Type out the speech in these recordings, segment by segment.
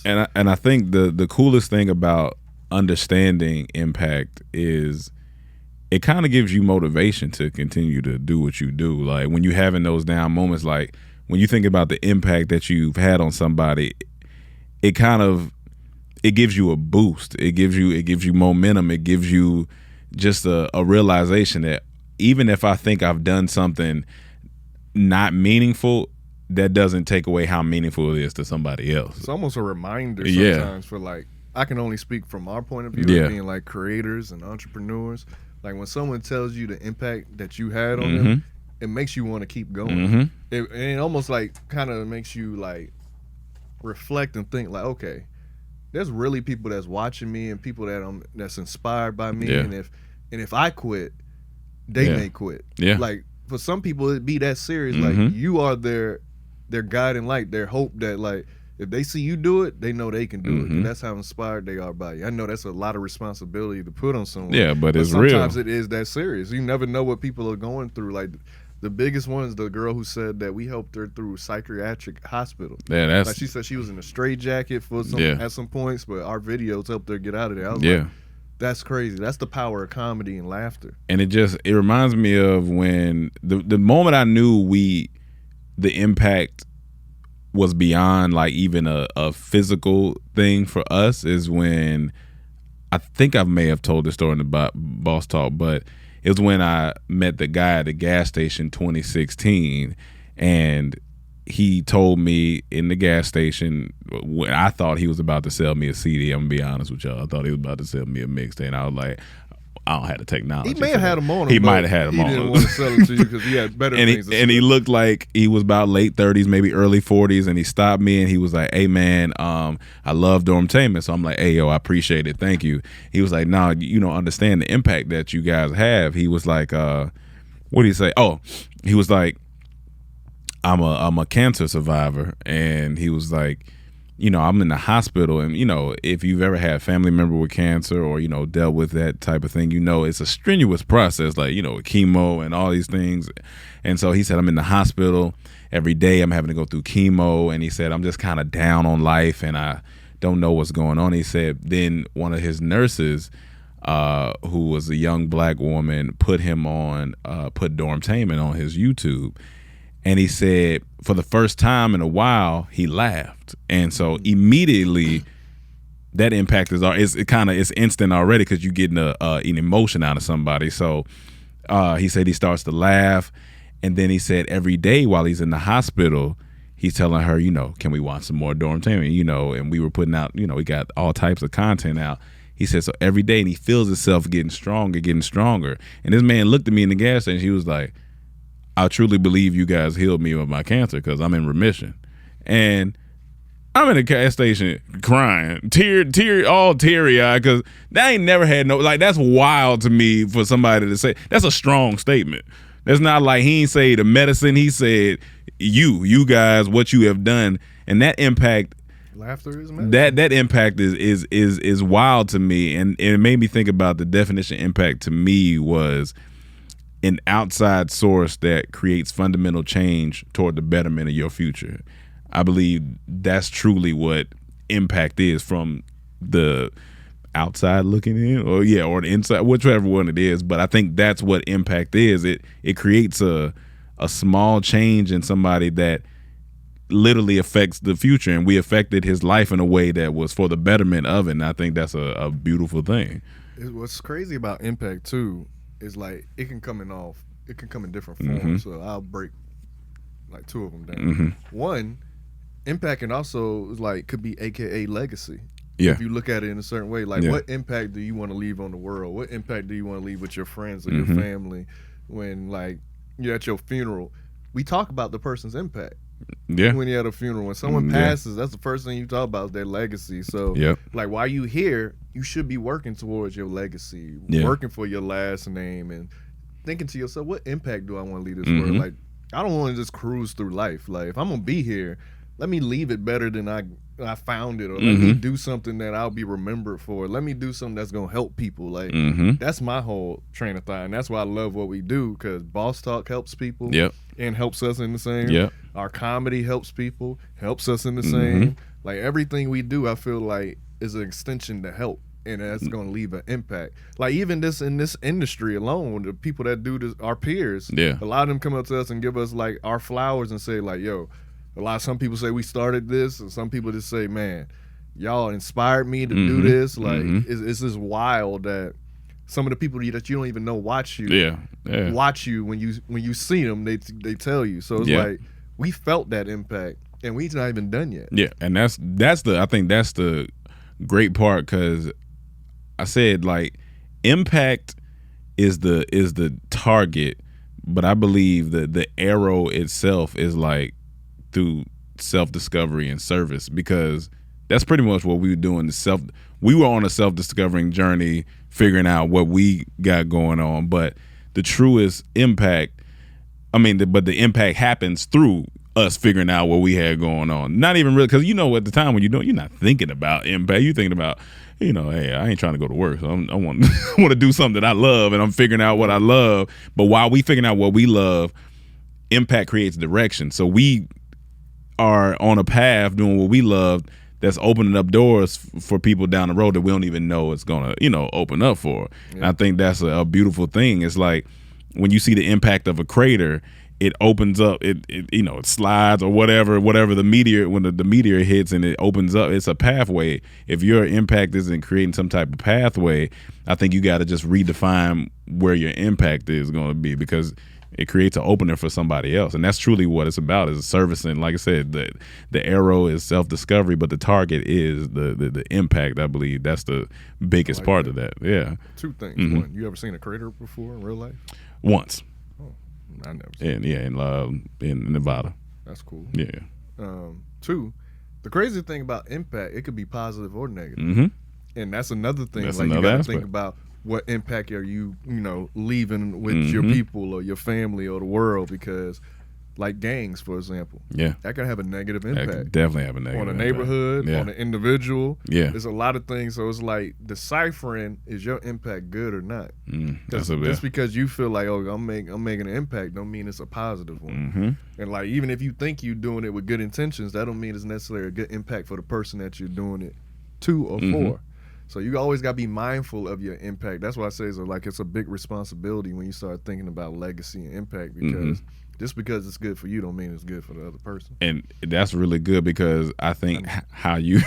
And I think the coolest thing about understanding impact is it kind of gives you motivation to continue to do what you do. Like when you're having those down moments, like when you think about the impact that you've had on somebody, it kind of it gives you a boost. It gives you momentum. It gives you just a realization that even if I think I've done something not meaningful, that doesn't take away how meaningful it is to somebody else. It's almost a reminder sometimes for like, I can only speak from our point of view of being like creators and entrepreneurs. Like when someone tells you the impact that you had on them, it makes you want to keep going. It almost like kind of makes you like reflect and think like, okay, there's really people that's watching me and people that's inspired by me. And if I quit, they may quit. Like for some people it'd be that serious. Like you are their guiding light, their hope that like if they see you do it, they know they can do it. And that's how inspired they are by you. I know that's a lot of responsibility to put on someone. Yeah, but it's sometimes real. it is that serious. You never know what people are going through. Like the biggest one is the girl who said that we helped her through psychiatric hospital. Yeah, that's like she said she was in a straitjacket for at some points, but our videos helped her get out of there. I was like, that's crazy. That's the power of comedy and laughter. And it reminds me of when the moment I knew the impact was beyond like even a physical thing for us is when I think I may have told the story in the Boss Talk, but it was when I met the guy at the gas station 2016, and he told me in the gas station when I thought he was about to sell me a CD. I'm gonna be honest with y'all. I thought he was about to sell me a mixtape. And I was like, I don't have the technology. He may have had him on him. He might have had him on him. He didn't want to sell it to you because he had better things to say. And he looked like he was about late 30s, maybe early 40s, and he stopped me and he was like, hey, man, I love Dormtainment. So I'm like, hey, yo, I appreciate it. Thank you. He was like, no, you don't understand the impact that you guys have. He was like, what did he say? Oh, he was like, I'm a cancer survivor. And he was like, you know, I'm in the hospital, and you know, if you've ever had a family member with cancer or you know dealt with that type of thing, you know it's a strenuous process, like you know chemo and all these things. And so he said, I'm in the hospital every day. I'm having to go through chemo, and he said I'm just kind of down on life, and I don't know what's going on. He said then one of his nurses, who was a young black woman, put Dormtainment on his YouTube. And he said, for the first time in a while, he laughed, and so immediately, that impact it's instant already because you're getting an emotion out of somebody. So he said he starts to laugh, and then he said every day while he's in the hospital, he's telling her, you know, can we watch some more Dormtainment? You know, and we were putting out, you know, we got all types of content out. He said so every day, and he feels himself getting stronger. And this man looked at me in the gas station. He was like, I truly believe you guys healed me of my cancer because I'm in remission. And I'm in a gas station crying, all teary-eyed, because I ain't never had that's wild to me for somebody to say. That's a strong statement. That's not like he ain't say the medicine. He said you guys, what you have done. And that impact, laughter is medicine. That impact is wild to me. And it made me think about the definition of impact to me was an outside source that creates fundamental change toward the betterment of your future. I believe that's truly what impact is, from the outside looking in, or the inside, whichever one it is. But I think that's what impact is. It creates a small change in somebody that literally affects the future, and we affected his life in a way that was for the betterment of it. And I think that's a beautiful thing. What's crazy about impact too is like it can come in different forms. So I'll break like two of them down. One, impact can also could be AKA legacy. If you look at it in a certain way, like what impact do you want to leave on the world? What impact do you want to leave with your friends or your family? When like you're at your funeral, we talk about the person's impact. When you're at a funeral, when someone passes, that's the first thing you talk about is their legacy. So like while you here, you should be working towards your legacy, working for your last name, and thinking to yourself, what impact do I want to leave this world? Like I don't want to just cruise through life. Like if I'm gonna be here, let me leave it better than I found it, or let me do something that I'll be remembered for. Let me do something that's gonna help people. Like that's my whole train of thought, and that's why I love what we do, because Boss Talk helps people and helps us in the same. Our comedy helps people, helps us in the same. Like everything we do, I feel like is an extension to help, and that's going to leave an impact. Like even this in this industry alone, the people that do this, our peers, Yeah. a lot of them come up to us and give us like our flowers and say like, "Yo," some people say we started this, and some people just say, "Man, y'all inspired me to do this." Like it's just wild that some of the people that you don't even know watch you. Watch you when you see them. They tell you. So it's like we felt that impact, and we're not even done yet. Yeah, and I think that's the great part, because I said like impact is the target, but I believe that the arrow itself is like through self-discovery and service, because that's pretty much what we were doing. We were on a self-discovering journey, figuring out what we got going on. But the truest impact, but the impact happens through us figuring out what we had going on. Not even really, because at the time when you're doing, you're not thinking about impact. You're thinking about, hey, I ain't trying to go to work. So I want to do something that I love, and I'm figuring out what I love. But while we figuring out what we love, impact creates direction. So we are on a path doing what we love, that's opening up doors for people down the road that we don't even know it's gonna, open up for. Yeah. And I think that's a beautiful thing. It's like when you see the impact of a crater, it opens up, it slides or whatever the meteor, when the meteor hits and it opens up, it's a pathway. If your impact isn't creating some type of pathway, I think you got to just redefine where your impact is going to be, because it creates an opener for somebody else. And that's truly what it's about, is servicing. Like I said, the arrow is self-discovery, but the target is the impact. I believe that's the biggest part of that. Yeah. Two things. One, you ever seen a crater before in real life? Once. Oh, I never seen it. In Nevada. That's cool. Yeah. Two, the crazy thing about impact, it could be positive or negative. And that's another thing. That's like another you got to aspect. think about what impact are you, leaving with your people or your family or the world, because like gangs, for example, that can have a negative impact. That could definitely have a negative on a impact. Neighborhood, on an individual. Yeah. There's a lot of things. So it's like deciphering, is your impact good or not? Just because you feel like, oh, I'm making an impact, don't mean it's a positive one. And like even if you think you're doing it with good intentions, that don't mean it's necessarily a good impact for the person that you're doing it to or for. So you always got to be mindful of your impact. That's why I say it's a big responsibility when you start thinking about legacy and impact, because just because it's good for you don't mean it's good for the other person. And that's really good, because I think how you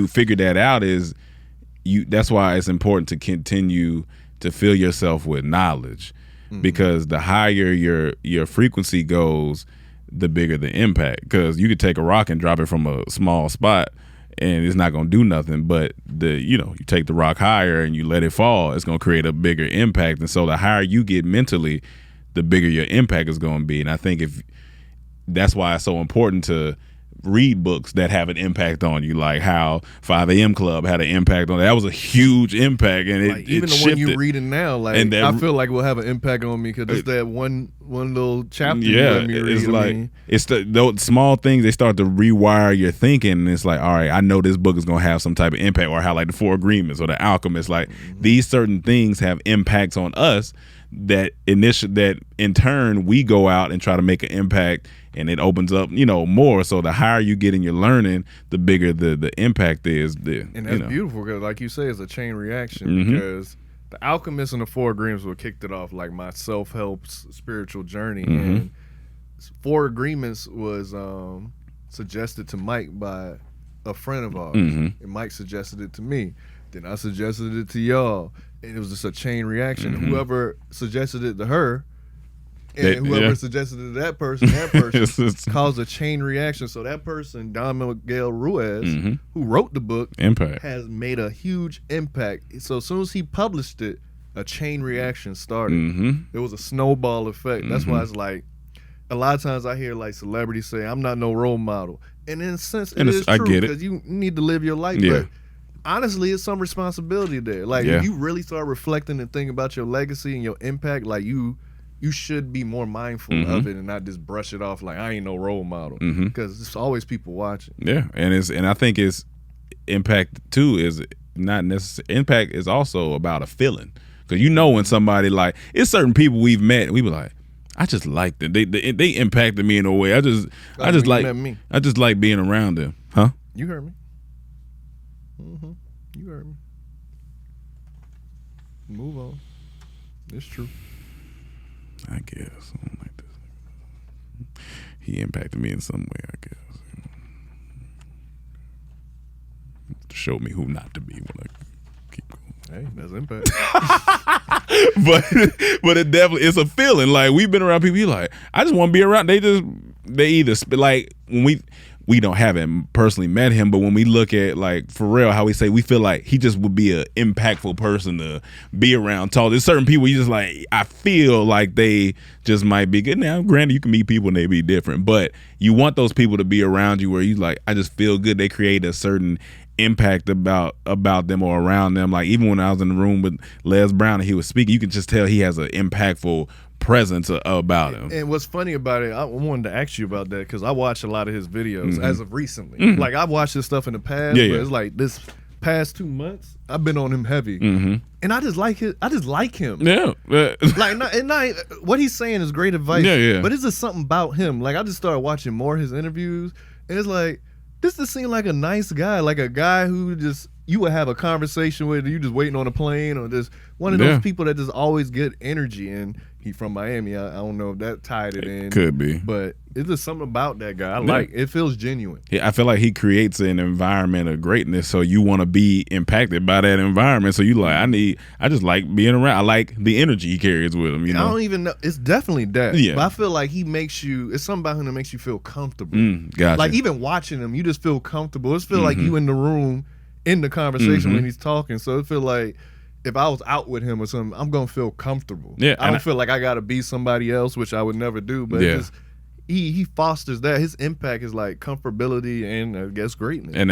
figure that out is that's why it's important to continue to fill yourself with knowledge, because the higher your frequency goes, the bigger the impact. Because you could take a rock and drop it from a small spot, and it's not going to do nothing, but you take the rock higher and you let it fall, it's going to create a bigger impact. And so the higher you get mentally, the bigger your impact is going to be. And I think that's why it's so important to read books that have an impact on you, like how 5 a.m. Club had an impact on that was a huge impact, and even it the shifted. one you're reading now, like I feel like will have an impact on me, because it's that one little chapter you let me read. It's like it's those small things, they start to rewire your thinking, and it's like, all right, I know this book is gonna have some type of impact, or how like the Four Agreements or the Alchemist, like these certain things have impacts on us that in turn we go out and try to make an impact, and it opens up more. So the higher you get in your learning, the bigger the impact is. And that's beautiful, because like you say, it's a chain reaction. Because the Alchemist and the Four Agreements were kicked it off, like my self-help spiritual journey. And Four Agreements was suggested to Mike by a friend of ours, and Mike suggested it to me. Then I suggested it to y'all, and it was just a chain reaction. Whoever suggested it to her, and whoever suggested it to that person caused a chain reaction. So that person, Don Miguel Ruiz, who wrote the book, has made a huge impact. So as soon as he published it, a chain reaction started. It was a snowball effect. That's why it's like, a lot of times I hear like celebrities say, I'm not no role model. And in a sense, it is true, because you need to live your life. But honestly, it's some responsibility there. Like if you really start reflecting and thinking about your legacy and your impact, like you should be more mindful of it and not just brush it off like I ain't no role model, because there's always people watching. And I think it's impact too is not necessarily, impact is also about a feeling, because when somebody, like, it's certain people we've met and we be like, I just liked it. They impacted me in a way. I just like being around them. Huh? You heard me. You heard me. Move on. It's true. I guess. I don't like this. He impacted me in some way, I guess. To show me who not to be when I keep going. Hey, that's impact. but it definitely, it's a feeling. Like, we've been around people, you like, I just want to be around. They either like, when we haven't personally met him, but when we look at, like, for real, how we say, we feel like he just would be an impactful person to be around. There's certain people you just like, I feel like they just might be good. Now, granted, you can meet people and they be different, but you want those people to be around you where you like, I just feel good. They create a certain impact about them or around them. Like, even when I was in the room with Les Brown and he was speaking, you can just tell he has an impactful presence about him. And what's funny about it, I wanted to ask you about that because I watched a lot of his videos as of recently. Like, I've watched his stuff in the past, but it's like this past 2 months I've been on him heavy, and I just like him. Yeah, like what he's saying is great advice. Yeah. But it's just something about him. Like, I just started watching more of his interviews, and it's like, this just seemed like a nice guy, like a guy who just you would have a conversation with. You just waiting on a plane, or just one of those people that just always get energy. And he from Miami. I don't know if that tied it in. Could be, but it's just something about that guy. I like it. Feels genuine. Yeah, I feel like he creates an environment of greatness, so you want to be impacted by that environment. So you like, I just like being around. I like the energy he carries with him. You know, I don't even know. It's definitely that. Yeah, but I feel like he makes you. It's something about him that makes you feel comfortable. Gotcha. Like, even watching him, you just feel comfortable. It feels like you in the room in the conversation when he's talking. So it feel like, if I was out with him or something, I'm gonna feel comfortable. Yeah, I don't feel like I gotta be somebody else, which I would never do. But he fosters that. His impact is like comfortability and, I guess, greatness. And